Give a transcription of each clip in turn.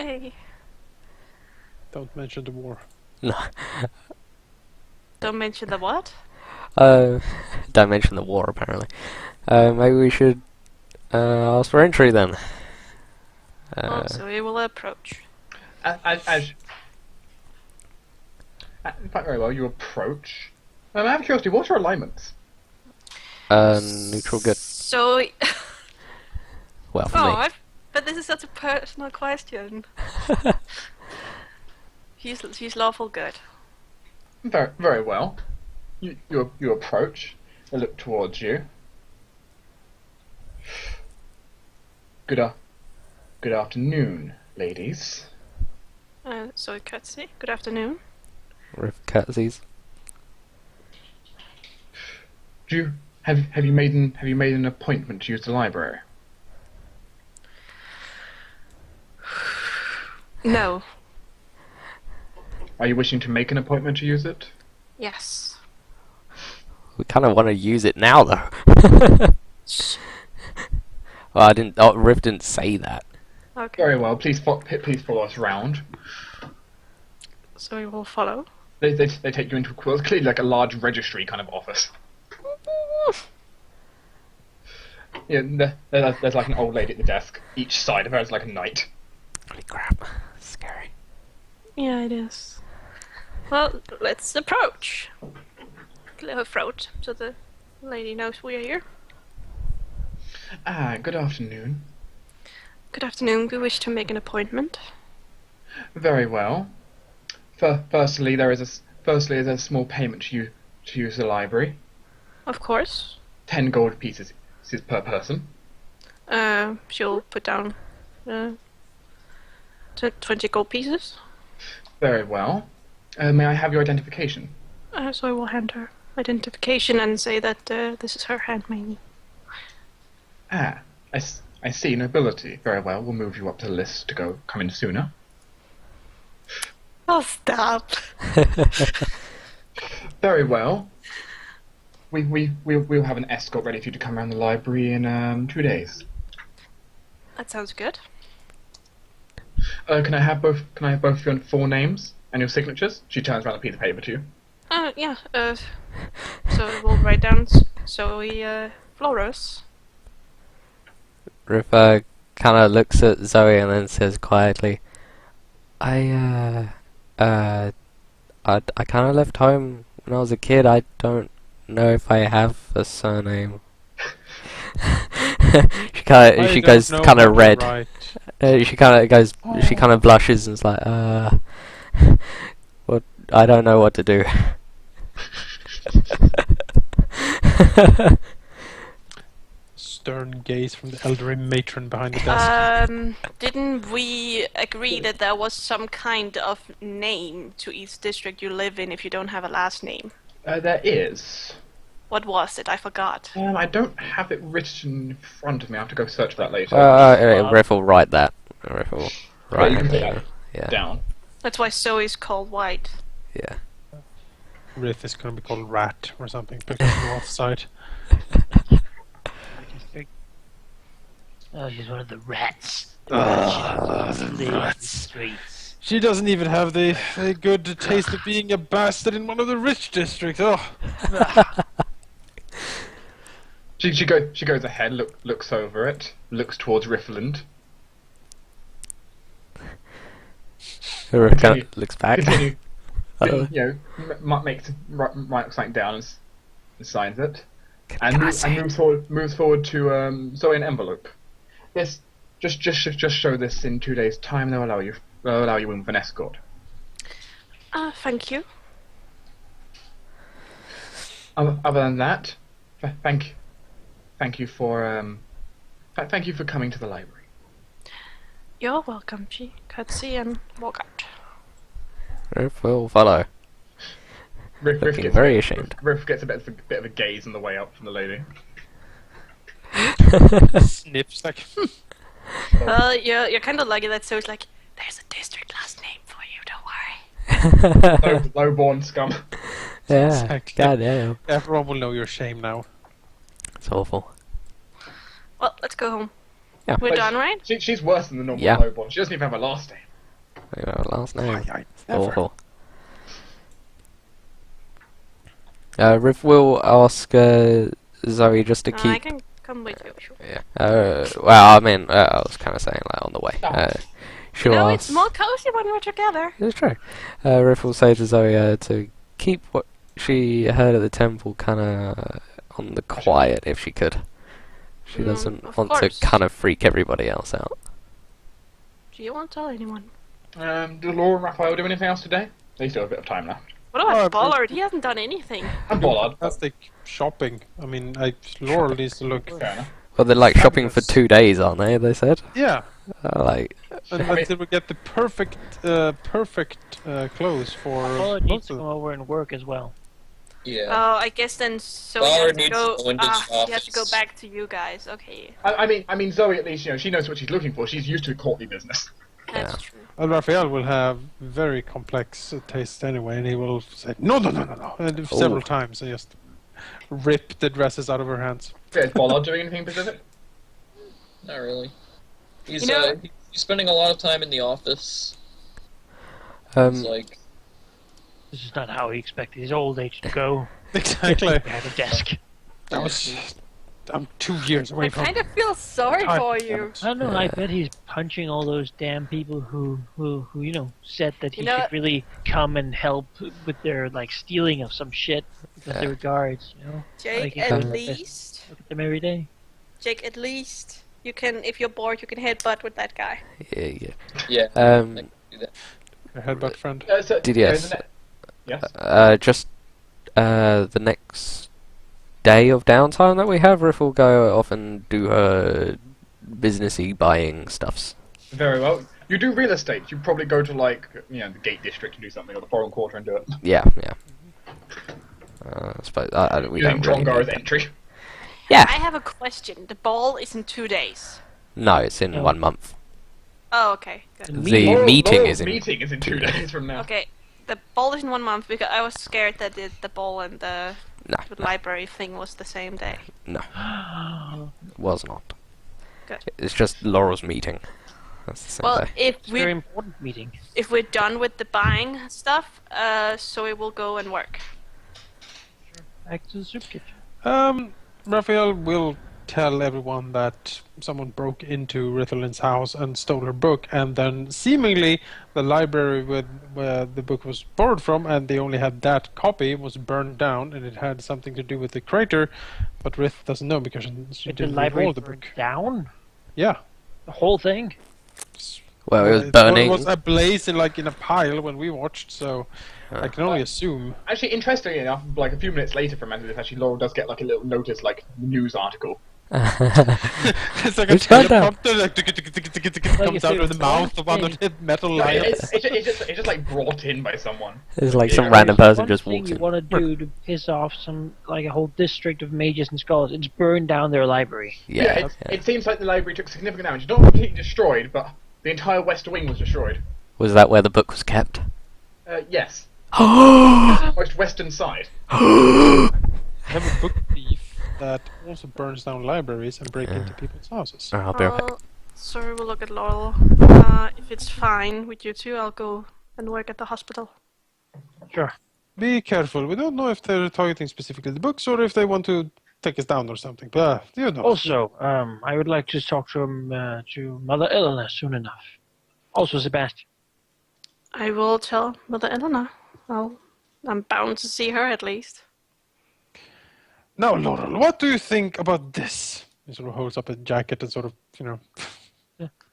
Yay! Don't mention the war. No. Don't mention the what? Don't mention the war, apparently. Maybe we should ask for entry then. So we will approach. Quite very well, you approach. I have curiosity, what's your alignments? Neutral good. So... Well, for me. But this is such a personal question. He's lawful good. Very, very well. You approach. They look towards you. Good afternoon, ladies. So courtesy. Good afternoon. Riff curtsies. Have you made an appointment to use the library? No. Are you wishing to make an appointment to use it? Yes. We kind of want to use it now, though. Well, Riff didn't say that. Okay. Very well. Please follow us round. So we will follow. They take you into what's clearly like a large registry kind of office. Yeah, there's like an old lady at the desk. Each side of her is like a knight. Holy crap. Scary. Yeah, it is. Well, let's approach. Clear her throat so the lady knows we are here. Good afternoon. Good afternoon. We wish to make an appointment. Very well. Firstly, there is a small payment to use the library. Of course. 10 gold pieces per person. She'll put down 20 gold pieces. Very well. May I have your identification? So I will hand her identification and say that this is her handmaiden. I see. Nobility. Very well. We'll move you up to the list to come in sooner. Oh, stop. Very well. We'll have an escort ready for you to come around the library in 2 days. That sounds good. Can I have both your full names and your signatures? She turns around a piece of paper to you. Yeah. So we'll write down Zoe Flores. Riff kind of looks at Zoe and then says quietly, I kind of left home when I was a kid. I don't know if I have a surname. she goes kind of red. Right. She kind of blushes and is like, what? I don't know what to do. Stern gaze from the elderly matron behind the desk. Didn't we agree that there was some kind of name to each district you live in if you don't have a last name? There is. What was it? I forgot. I don't have it written in front of me. I have to go search for that later. Riff will write that. Riff will write you can it put down. Yeah. down. That's why Zoe's called White. Yeah. Riff is going to be called Rat or something because you're offside. Oh, she's one of the rats. The Streets. She doesn't even have the good taste of being a bastard in one of the rich districts. Oh. She goes ahead, looks over it, looks towards Riffland. Riff kind of looks back. Continue. Writes something down and signs it, and moves forward to Zoe an envelope. Yes, just show this in 2 days' time. They'll allow you in with an escort. Thank you. Other than that, thank you for coming to the library. You're welcome. She curtsy and walk out. Riff will follow. Riff Looking gets very ashamed. Riff gets a bit of a gaze on the way up from the lady. Snips like. Well, you're kind of lucky that Zoe's like, there's a district last name for you, don't worry. Low-born scum. Yeah. Exactly. God damn. Everyone will know your shame now. It's awful. Well, let's go home. Yeah. We're done, right? She's worse than the normal Yeah. low-born. She doesn't even have a last name. You know, last name. I never. Awful. Riff will ask Zoe just to I keep. can come with you. Sure. Yeah. Well, I mean, I was kind of saying like on the way. She'll No, ask. it's more cozy when we're together. It's true. Riff will say to Zoe to keep what she heard at the temple kind of on the quiet if she could. She doesn't of want course. to kind of freak everybody else out. So you won't tell anyone. Do Laura and Raphael do anything else today? They still have a bit of time left. What about Bollard? He hasn't done anything. And Bollard. Fantastic shopping. I mean, Laurel needs to look. Fair enough. Well, they're like shopping for Fabulous. 2 days, aren't they? They said. Yeah, Like. until we get the perfect clothes for Paula needs both to of come them. over and work as well. Yeah. Oh, I guess then so Bollard you have to needs go. to go into the You have to go office. back to you guys. Okay, I mean, Zoe at least, she knows what she's looking for. She's used to courtly business. that's Yeah. true. Well, Raphael will have very complex tastes anyway, and he will say no, and several times, and just rip the dresses out of her hands. Yeah, is Bollard doing anything specific? Not really. He's You know- he's spending a lot of time in the office. It's like This is not how he expected his old age to go. Exactly. Behind a desk. That was. I'm 2 years away I from. kind of feel sorry God for damn you. it. I don't know. I bet he's punching all those damn people who said that he You know- could really come and help with their like stealing of some shit because they were guards. Jake, Like, at uh, least. Look at them every day. Jake, at least you can. If you're bored, you can headbutt with that guy. Yeah. yeah. Um. I can do that. A headbutt friend. DDS. Yes. Just the next day of downtime that we have, Riff will go off and do her businessy buying stuffs. Very well. You do real estate. You probably go to the Gate District to do something, or the Foreign Quarter and do it. Yeah. I suppose we Using don't really Drongar's need that. entry. Yeah. I have a question. The ball is in 2 days. No, it's in No. 1 month. Oh, okay, good. The meeting Laurel's is in. meeting is in 2 days from now. Okay, the ball is in 1 month because I was scared that the ball and the No, library thing was the same day. was not. Good. It's just Laurel's meeting. That's the same Well, day. if It's a very we important meeting. if we're done with the buying stuff, so we will go and work. Back to the soup kitchen. Raphael will tell everyone that someone broke into Rithelin's house and stole her book, and then seemingly the library where the book was borrowed from, and they only had that copy, was burned down, and it had something to do with the crater, but Rith doesn't know because she Did the didn't read library all the burn book. down? Yeah. The whole thing? Well, it was It burning. was ablaze in a pile when we watched, so I can only assume. Actually, interestingly enough, a few minutes later from end of this, actually, Laurel does get a little notice, news article. It's like a It's got that. teleprompter comes if out it of the was mouth of one of the metal lions. It's just brought in by someone. It's like some Yeah, random person One just thing walks you in. want to do to piss off a whole district of mages and scholars, it's burn down their library. Yeah. It seems like the library took significant damage. Not completely destroyed, but the entire west wing was destroyed. Was that where the book was kept? Yes. Oh! Most western side. I have a book thief that also burns down libraries and break into people's houses. I'll be right back. Sorry, we'll look at Laurel. If it's fine with you two, I'll go and work at the hospital. Sure. Be careful. We don't know if they're targeting specifically the books or if they want to take us down or something. But you know. Also, I would like to talk to Mother Eleanor soon enough. Also, Sebastian. I will tell Mother Eleanor. I'm bound to see her at least. Now, Laurel, what do you think about this? He sort of holds up a jacket and sort of,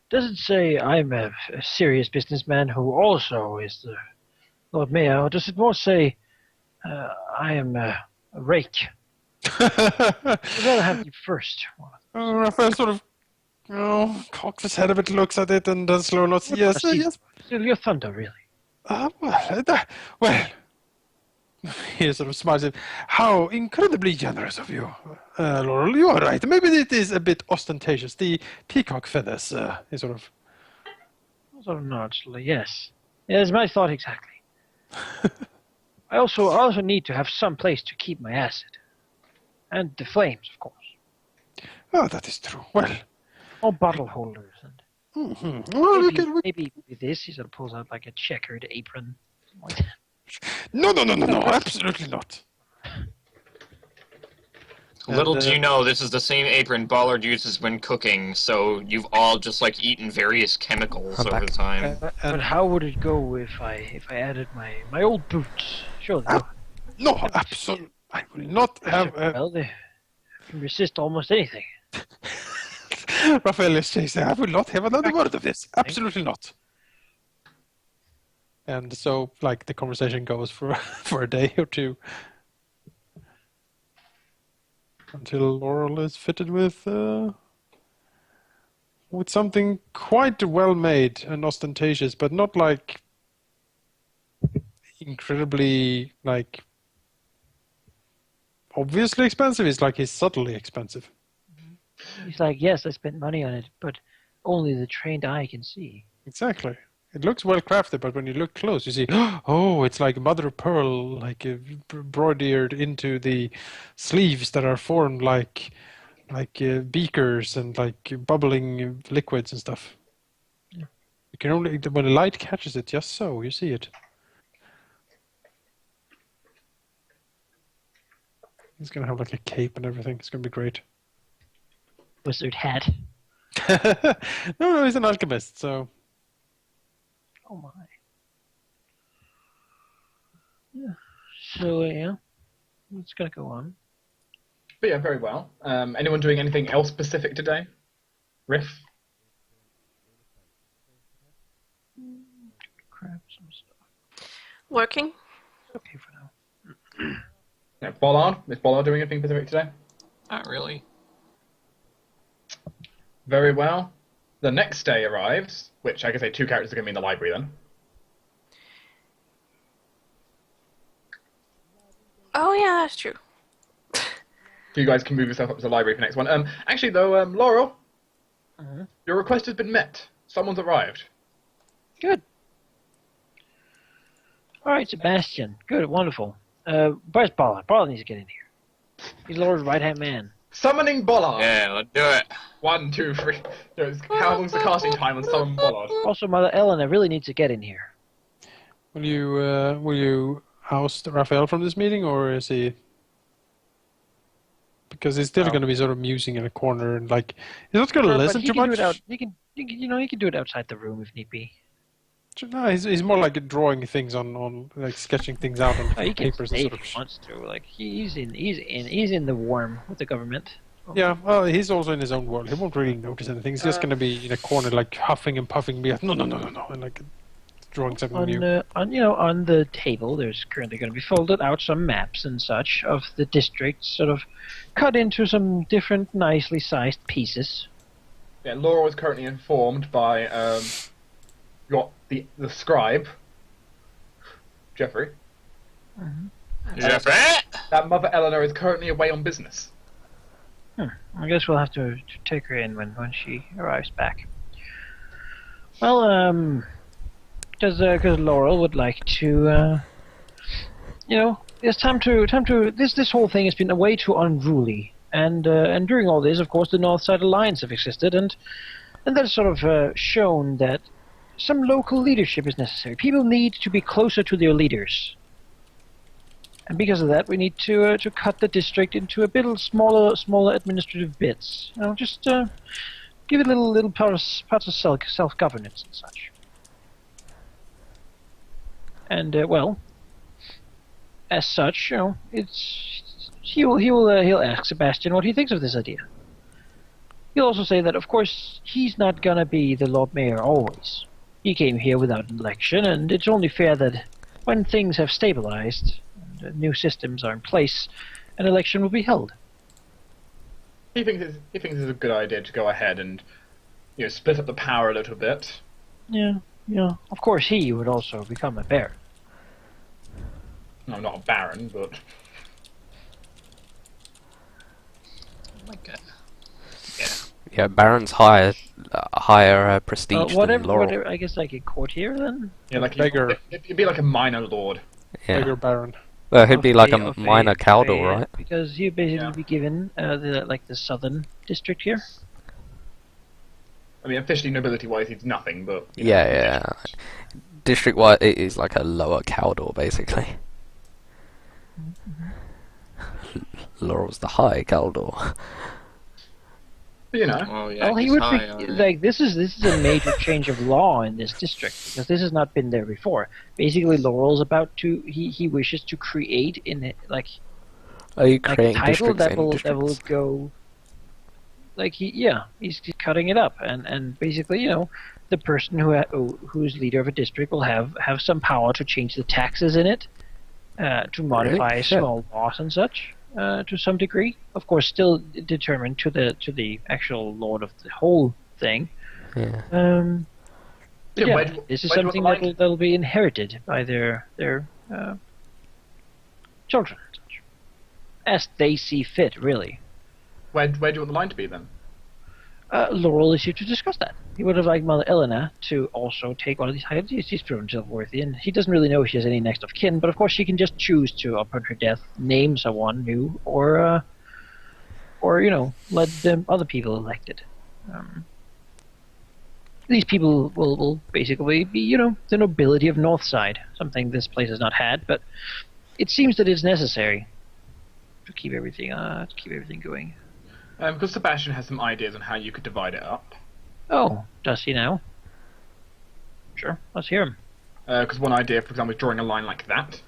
Does it say I'm a serious businessman who also is the Lord Mayor, or does it more say I am a rake? I'd rather have you first. Raphael sort of, cocks his head a bit, looks at it, and then slowly nods. Yes, yes. You're thunder, really. Well, he sort of smiles at how incredibly generous of you, Laurel. You are right. Maybe it is a bit ostentatious. The peacock feathers, he sort of. Sort of nods. Yes. Yes, my thought exactly. I also need to have some place to keep my acid. And the flames, of course. Oh, that is true. Well, Or bottle holders. And Well, Maybe with this, he sort of pulls out like a checkered apron. Like that. No, absolutely not. Little And, do you know, this is the same apron Ballard uses when cooking, so you've all just like eaten various chemicals I'm over back. time. But how would it go if I added my old boots? Surely. no, absolutely. I will not have. Well, they can resist almost anything. Raphael is saying, I will not have another word of this. Absolutely not. And so, like, the conversation goes for for a day or two until Laurel is fitted with something quite well made and ostentatious, but not like incredibly like obviously expensive. It's like he's subtly expensive. He's like, yes, I spent money on it, but only the trained eye can see. Exactly. It looks well crafted, but when you look close, you see, oh, it's like mother of pearl, like broidered into the sleeves that are formed like beakers and like bubbling liquids and stuff. Yeah. You can only when the light catches it, just so you see it. He's gonna have like a cape and everything. It's gonna be great. Wizard hat. No, he's an alchemist, so. Oh my. Yeah. So yeah, it's gonna go on. But yeah, very well. Anyone doing anything else specific today? Riff? Grab some stuff. Working. Okay for now. Yeah, Bollard? Is Bollard doing anything specific today? Not really. Very well. The next day arrives, which I can say 2 characters are going to be in the library then. Oh yeah, that's true. So you guys can move yourself up to the library for the next one. Actually though, Laurel, your request has been met. Someone's arrived. Good. All right, Sebastian. Good, wonderful. Where's Ballard? Ballard needs to get in here. He's Lord's right-hand man. Summoning Bollard. Yeah, let's do it. 1, 2, 3. How long's the casting time on summon Bollard? Also, Mother Eleanor really needs to get in here. Will you oust Raphael from this meeting, or is he? Because he's still going to be sort of musing in a corner and like he's not going to listen too much. He can do it outside the room if need be. No, he's more like drawing things on like sketching things out on He can papers stay and if sort he of. wants to. Like he's in the warm with the government. Yeah, well, he's also in his own world. He won't really notice anything. He's just going to be in a corner, like huffing and puffing. Be like, no, and like drawing something new. On the table, there's currently going to be folded out some maps and such of the district, sort of cut into some different, nicely sized pieces. Yeah, Laura is currently informed by the scribe, Jeffrey. Jeffrey! That Mother Eleanor is currently away on business. I guess we'll have to take her in when she arrives back. Well, because Laurel would like to, it's time to. This whole thing has been way too unruly, and during all this, of course, the North Side Alliance have existed, and that's sort of shown that some local leadership is necessary. People need to be closer to their leaders. And because of that, we need to cut the district into a bit smaller administrative bits. Just give it little parts of self-governance and such. And as such, he'll ask Sebastian what he thinks of this idea. He'll also say that, of course, he's not gonna be the Lord Mayor always. He came here without an election, and it's only fair that when things have stabilized new systems are in place, an election will be held. He thinks it's a good idea to go ahead and split up the power a little bit. Yeah. Of course, he would also become a baron. No, not a baron, but Like a... Yeah, Baron's higher prestige than Laurel. Whatever, I guess like a courtier then? yeah, like Beggar. It'd be like a minor lord. Yeah. Bigger Baron. Well, he'd be like a Of minor Caldor, right? Because he'd basically be given the southern district here. I mean, officially nobility-wise, he's nothing, but... you know. Yeah. District-wise, it is like a lower Caldor, basically. Laurel's the high Caldor. But, you know. Oh yeah, Well, he he's would high, be alright. like this is a major change of law in this district because this has not been there before. Basically, Laurel's about to he wishes to create in it like Are you a creating title districts that in will districts? go like he's cutting it up and basically the person who's leader of a district will have some power to change the taxes in it, to modify Really? Shit. small laws and such. To some degree, of course, still determined to the actual lord of the whole thing. Yeah. This is something that'll be inherited by their children, and such, as they see fit. Really, Where do you want the line to be, then? Laurel is here to discuss that. He would have liked Mother Elena to also take one of these high-duties. She's proven herself worthy, and he doesn't really know if she has any next of kin. But of course, she can just choose to, upon her death, name someone new, or let them other people elected. These people will basically be, the nobility of Northside, something this place has not had. But it seems that it's necessary to keep everything going. Because Sebastian has some ideas on how you could divide it up. Oh, does he now? Sure, let's hear him. Because one idea, for example, is drawing a line like that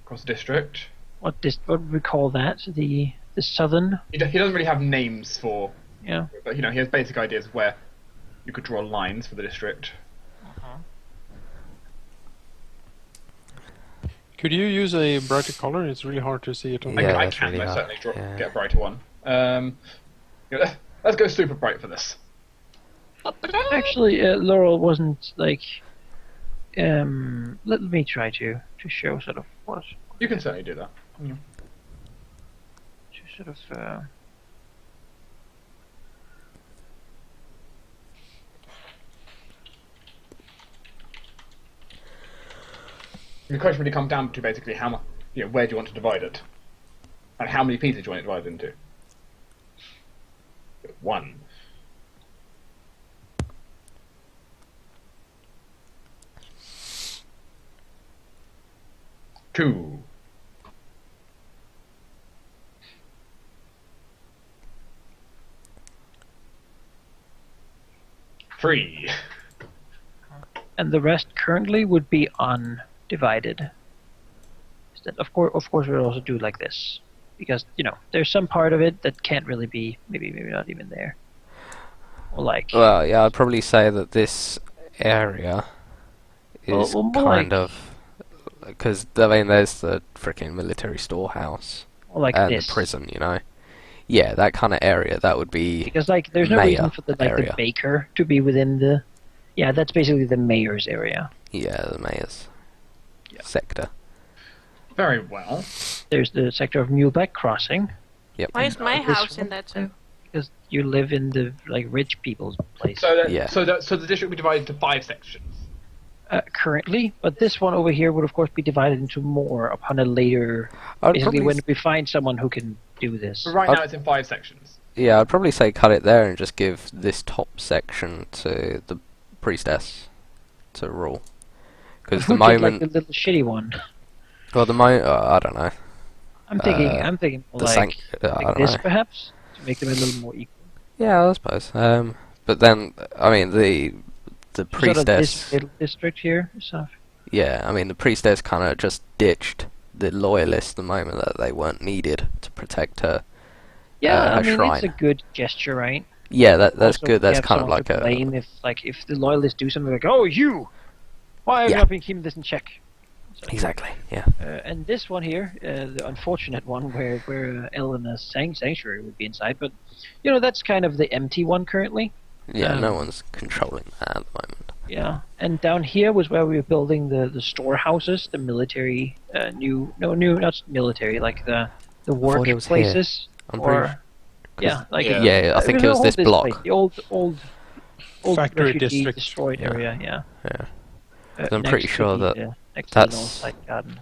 across the district. What would we call that? The southern? He doesn't really have names for... Yeah. But, he has basic ideas of where you could draw lines for the district. Could you use a brighter color? It's really hard to see it on Yeah, I that's can really most hard. certainly get a brighter one. Let's go super bright for this. Actually, Laurel wasn't like. Let me try to show sort of what. You can certainly do that. To sort of. The question really comes down to basically how much, where do you want to divide it, and how many pieces do you want it divided into. 1. 2. 3. And the rest currently would be undivided. Of course, we'll also do like this, because there's some part of it that can't really be maybe not even there. Or like. Well, yeah, I'd probably say that this area is more kind like- of because there's the freaking military storehouse Or like and this. the prison, Yeah, that kind of area. That would be Because there's no mayor reason for the area. baker to be within the. Yeah, that's basically the mayor's area. Yeah, the mayor's sector. Very well. There's the sector of Muleback Crossing, Yep. Why is my This house in one? that too? because you live in the rich people's place. So Yeah. so the district will be divided into 5 sections. Currently, but this one over here would of course be divided into more upon a later. I'd Basically, probably when we find someone who can do this. But right now it's in 5 sections. Yeah, I'd probably say cut it there and just give this top section to the priestess to rule. Because the Who did, moment, like the little shitty one. well, the moment, I don't know. I'm thinking more The like, I don't this know. perhaps to make them a little more equal. Yeah, I suppose. But then, I mean, the Sort of priestess. this little district here, stuff. Yeah, I mean, the priestess kind of just ditched the loyalists the moment that they weren't needed to protect her. Yeah, her I mean shrine. it's a good gesture, right? Yeah, that's Also, good. we That's have kind of someone like to a. blame if the loyalists do something like, oh you, why have you Yeah. not been keeping this in check? So, Exactly. Yeah. and this one here, the unfortunate one where Elena's sanctuary would be inside, but that's kind of the empty one currently. Yeah. No one's controlling that at the moment. Yeah, and down here was where we were building the storehouses, the military, not military, like the thought it was here. workplaces, I'm pretty or yeah, like Yeah. Yeah, I think it was all this block. place, the old Factory refugee district. destroyed Yeah. area. Yeah. Yeah. I'm next pretty to sure the, that next to the that's- north side garden.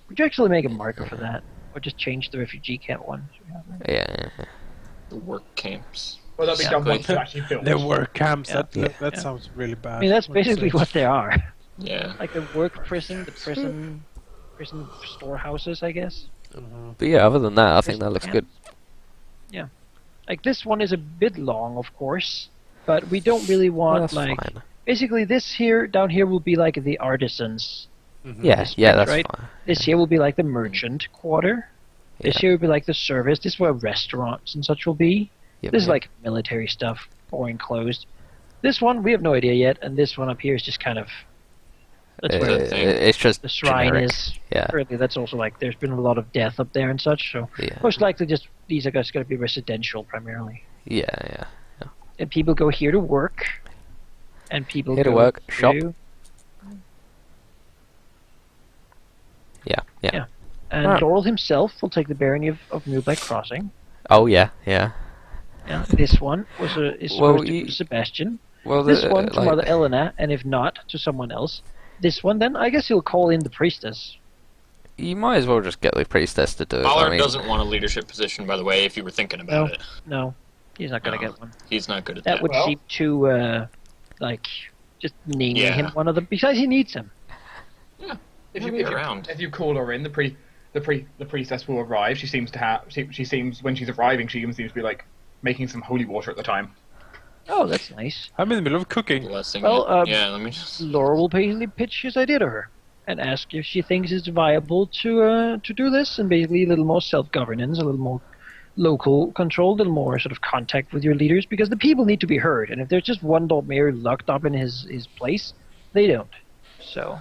Would you actually make a marker for that, or just change the refugee camp one? Yeah. The work camps. Well, that'll be done once it's actually built. There were camps. Yeah. That sounds really bad. I mean, that's what you basically say. what they are. Yeah. Like the work prison, the prison storehouses, I guess. But yeah, other than that, I think that looks good. Yeah. Like this one is a bit long, of course, but we don't really want That's like. fine. Basically, this here down here will be like the artisans. Yeah, district, that's right? fine. This here will be like the merchant quarter. This Yeah. here will be like the service. This is where restaurants and such will be. Yep. This is like military stuff or enclosed. This one we have no idea yet, and this one up here is just kind of. That's where It's just the shrine generic. is. Yeah. Currently, that's also like there's been a lot of death up there and such. So Yeah. most likely, just these are just going to be residential primarily. Yeah. And people go here to work. And people Here to go work, shop. Yeah. Yeah. And Alright. Laurel himself will take the barony of New Black Crossing. Oh yeah. Yeah. This one is supposed to go to Sebastian. Well, This one to like, Mother Elena, and if not, to someone else. This one, then, I guess he'll call in the priestess. you might as well just get the priestess to do it. Ballard I mean, doesn't want a leadership position, by the way, if you were thinking about it. No, he's not going to No. get one. He's not good at That that. would Well- seem too, just naming Yeah. him one of them. Besides, he needs him. If He'll you, be around. if you call her in, the priestess will arrive. She seems to have. She seems when she's arriving, she even seems to be like making some holy water at the time. Oh, that's nice. I'm in the middle of cooking. Blessing Well, it. Yeah, let me just... Laura will basically pitch his idea to her and ask if she thinks it's viable to do this, and basically a little more self-governance, a little more local control, a little more sort of contact with your leaders, because the people need to be heard, and if there's just one Lord Mayor locked up in his place, they don't. So,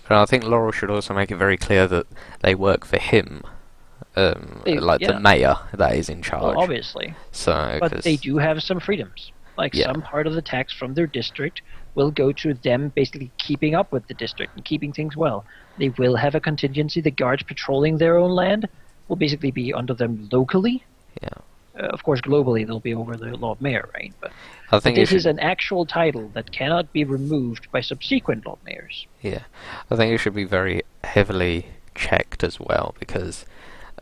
and I think Laurel should also make it very clear that they work for him, like yeah. the mayor that is in charge. well, obviously, So, but 'cause- they do have some freedoms. Like Yeah. some part of the tax from their district will go to them basically keeping up with the district and keeping things well. They will have a contingency. The guards patrolling their own land will basically be under them locally. Yeah. Of course, globally they'll be over the Lord Mayor, right? But I think this it is should, an actual title that cannot be removed by subsequent Lord Mayors. I think it should be very heavily checked as well, because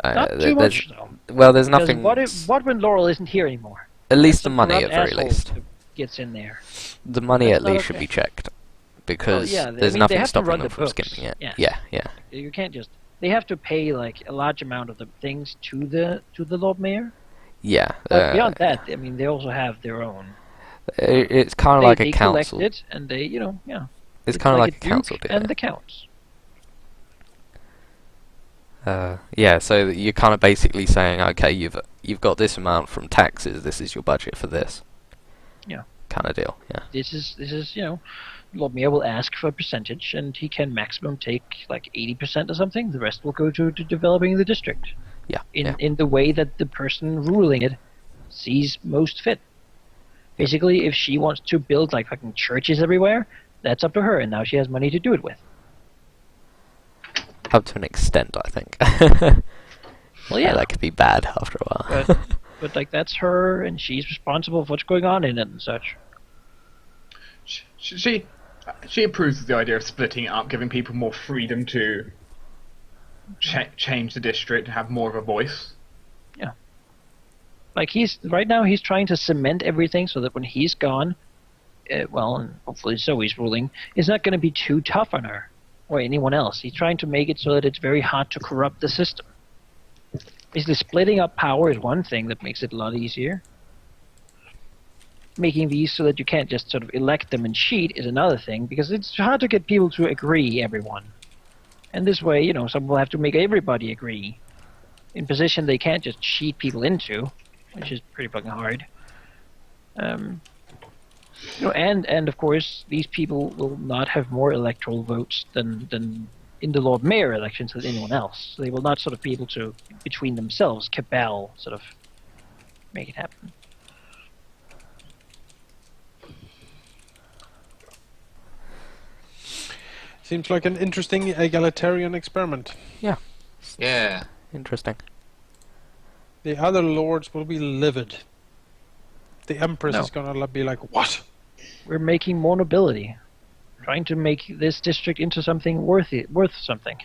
Not too there's much, though. well, there's Because nothing. what when Laurel isn't here anymore? At least the Some money, corrupt at very asshole least. gets in there. The money That's at not least should okay. be checked, because yeah, I there's mean, they nothing have to stopping run them the from books. skipping it. Yeah. Yeah. You can't just. They have to pay like a large amount of the things to the Lord Mayor. Yeah. But beyond that, I mean, they also have their own. It's kind of like they a council. collect it, and they, It's kind of like a duke council doing and it. the counts. Yeah, so you're kind of basically saying, okay, you've got this amount from taxes. This is your budget for this. Yeah. Kind of deal. Yeah. This is Lord Mayor will ask for a percentage, and he can maximum take like 80% or something. The rest will go to developing the district. Yeah. In the way that the person ruling it sees most fit. Basically, if she wants to build like fucking churches everywhere, that's up to her, and now she has money to do it with. Up to an extent, I think. Well, yeah, That could be bad after a while. but like that's her, and she's responsible for what's going on in it and such. She approves of the idea of splitting it up, giving people more freedom to change the district and have more of a voice. Like right now he's trying to cement everything so that when he's gone, and hopefully Zoe's ruling, it's not going to be too tough on her or anyone else. He's trying to make it so that it's very hard to corrupt the system. Basically, splitting up power is one thing that makes it a lot easier. Making these so that you can't just sort of elect them and cheat is another thing, because it's hard to get people to agree, everyone. And this way, some will have to make everybody agree in position they can't just cheat people into, which is pretty fucking hard. And of course, these people will not have more electoral votes than in the Lord Mayor elections than anyone else. So they will not sort of be able to, between themselves, cabal sort of make it happen. Seems like an interesting egalitarian experiment. Yeah. Interesting. The other lords will be livid. The Empress No. is gonna be like, what? We're making more nobility. Trying to make this district into something worth something.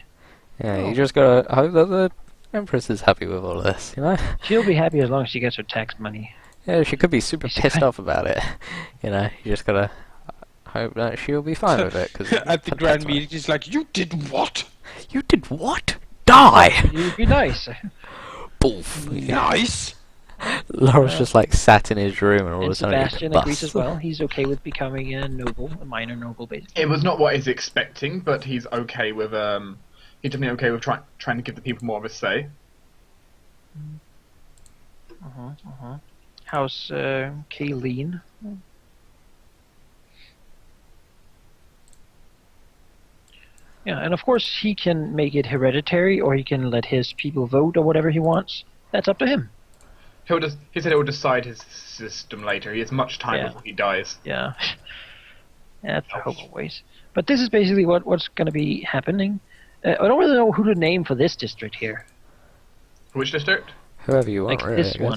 Yeah, Oh. you just gotta hope that the Empress is happy with all this, you know? She'll be happy as long as she gets her tax money. Yeah, she could be super pissed off about it. You know, you just gotta hope that she'll be fine with it. Cause At the grand meeting, she's like, "You did what? You did what? Die!" You'd be nice. Boof. Nice." Laura's just like sat in his room and all of And a sudden Sebastian he agrees busts. as well. He's okay with becoming a noble, a minor noble, basically. It was not what he's expecting, but he's okay with he's definitely okay with trying to give the people more of a say. How's Kayleen? Yeah, and of course he can make it hereditary, or he can let his people vote, or whatever he wants. That's up to him. He said he'll decide his system later. He has much time Yeah. before he dies. Yeah. That's a hope always. But this is basically what's going to be happening. I don't really know who to name for this district here. Which district? Whoever you want, Like really, this I guess.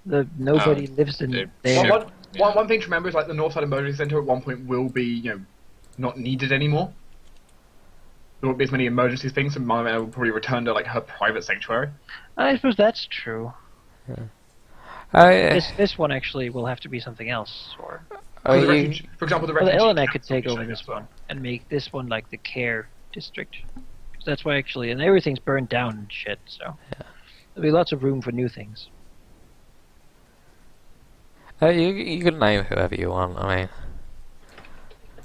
one. Nobody lives in it- there. One thing to remember is like the Northside Emergency Centre at one point will be, not needed anymore. There won't be as many emergency things, and Mama will probably return to like her private sanctuary. I suppose that's true. I, This one actually will have to be something else, or are For, the you, refuge, for example, the well, refugee Elenek could camps will take be over showing this as well. one and make this one like the care district. So that's why actually, and everything's burned down and shit. So there'll be lots of room for new things. you can name whoever you want. I mean,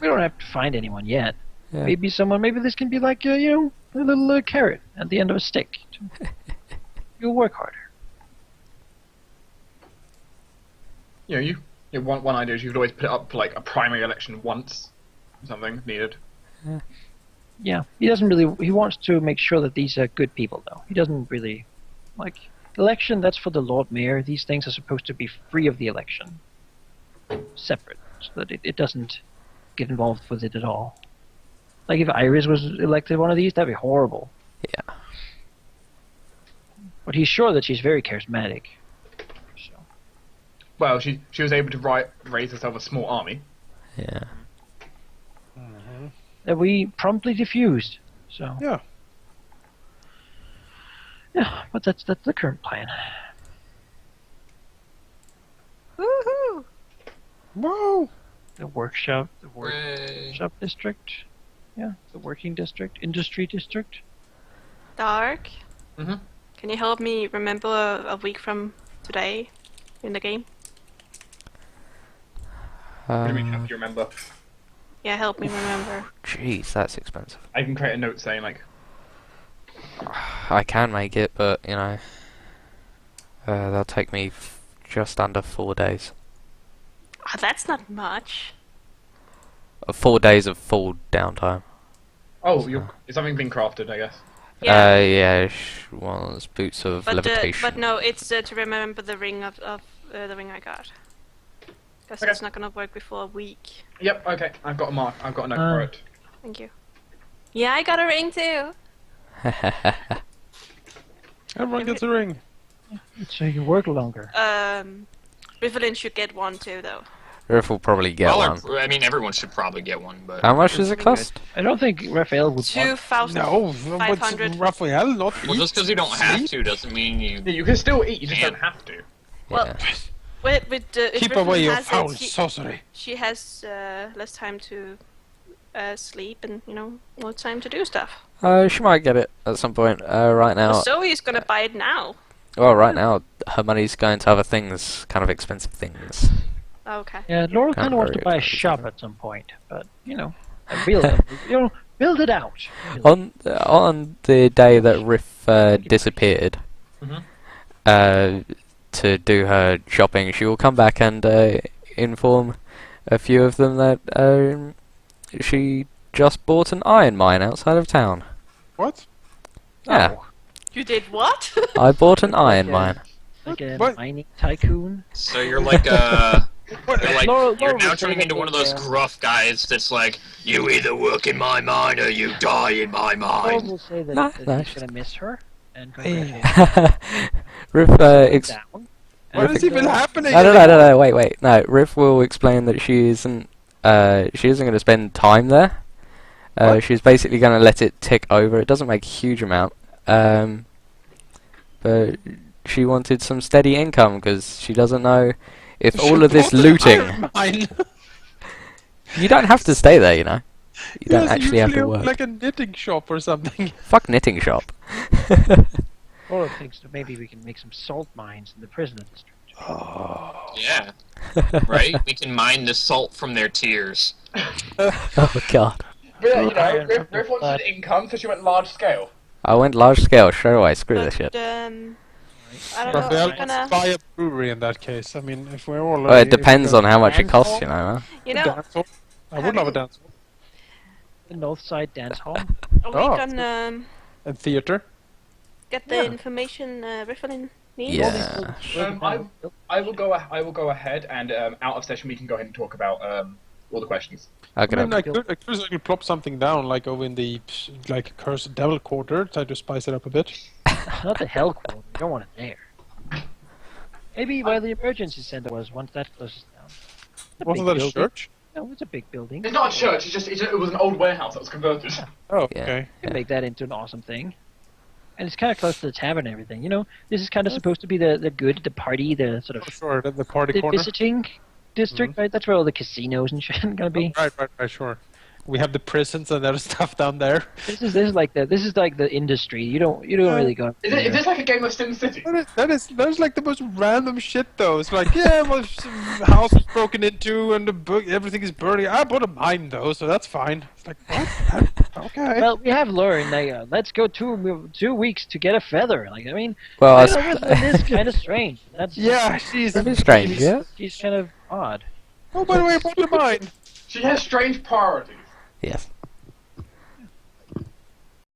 We don't have to find anyone yet. yeah. Maybe this can be like a little carrot at the end of a stick. You'll work harder. One idea is you could always put it up for like a primary election once, something needed. Yeah, he doesn't really. He wants to make sure that these are good people, though. He doesn't really like election. That's for the Lord Mayor. These things are supposed to be free of the election, separate, so that it doesn't get involved with it at all. Like if Iris was elected one of these, that'd be horrible. Yeah. But he's sure that she's very charismatic. So Well, she was able to raise herself a small army. Yeah. that we promptly diffused. So Yeah. yeah, but that's the current plan. Woohoo! Whoa. The workshop, Hooray. workshop district. Yeah, the working district, industry district. Dark. Mhm. Can you help me remember a week from today in the game? What do you mean? How do you remember? Yeah, help me remember. Jeez, that's expensive. I can create a note saying like, I can make it, but you know, that'll take me just under 4 days. Oh, that's not much. 4 days of full downtime. oh, is something being crafted? I guess. Yeah, Yeah, was boots of levitation. but no, it's to remember the ring of the ring I got. Because Okay. it's not gonna work before a week. Yep. Okay. I've got a mark. I've got a note for it. Thank you. Yeah, I got a ring too. Everyone gets a ring. So you work longer. Rivlin should get one too, though. Riff will probably get one. I mean, everyone should probably get one, but How much does it cost? I don't think Raphael would want. 2,000. No, 500. what's Raphael not well, just because you don't have sleep? to doesn't mean you. Yeah, you can still eat. You just don't have to. Well, Yeah. if Keep Rivlin away your has it, foul he- sorcery. she has less time to sleep and more time to do stuff. She might get it at some point. Right now, Well, Zoe's gonna buy it now. well, right now her money's going to other things, kind of expensive things. Okay. Yeah, Laura kind of wants to very buy a expensive. shop at some point, but a real, build it out. On the day that Riff disappeared to do her shopping, she will come back and inform a few of them that she just bought an iron mine outside of town. What? Yeah, You did what? I bought an iron mine. Like a What? mining tycoon. So you're like you're Laura now would say turning that into one of they, those gruff guys that's like, you either work in my mine or you die in my Laura mine. will say that, Nah, that nah, he's gonna miss her and congratulate her. Riff Down. What is even happening? No, wait. No, Riff will explain that she isn't going to spend time there. What? She's basically going to let it tick over. It doesn't make a huge amount. but she wanted some steady income because she doesn't know if She all of this bought an looting. iron mine. You don't have to stay there, you know. You don't Yes, actually have to usually work. like a knitting shop or something. Fuck knitting shop. Or thinks that maybe we can make some salt mines in the prisoner district. Oh. Yeah. Right? We can mine the salt from their tears. Oh god. But yeah, you know, Iron Riff, from the Riff wanted blood. income, so she went large scale. I went large scale straight away. Screw this But, shit. I don't know. Raphael, We're gonna, let's buy a brewery in that case. I mean, if we're all. Well, it depends on how much it costs, you know. Huh? you know, Dance hall? I would love a dance hall. The North Side Dance Hall. we Oh. can And theater. get the Yeah. information Rifflin needs. Yeah. I will go ahead and out of session we can go ahead and talk about all the questions. Okay. I mean, I could certainly plop something down, like over in the like cursed devil quarter, try to spice it up a bit. Not the Hell Quarter. We don't want it there. Maybe where the emergency center was once that closes down. A Wasn't big that a building. church? No, it's a big building. It's not a church. It was an old warehouse that was converted. Oh, Yeah. okay. You can make that into an awesome thing. And it's kind of close to the tavern and everything. You know, this is kind of supposed to be the good, the party, the sort of Oh, sure, the party the corner. visiting district, right? That's where all the casinos and shit are gonna be. Right, sure. We have the prisons and other stuff down there. This is like the industry. You don't really go. Is this like a game of Sim City? That is like the most random shit, though. It's like, yeah, well, some house was broken into and the book, everything is burning. I bought a mine, though, so that's fine. It's like, what? Okay. Well, we have Lauren. Like, let's go 2 weeks to get a feather. Like, I mean, Well, I it is kind of strange. That's Yeah, she's That is strange, yeah? She's kind of odd. Oh, by the way, I bought a mine. She has strange priorities. Yes.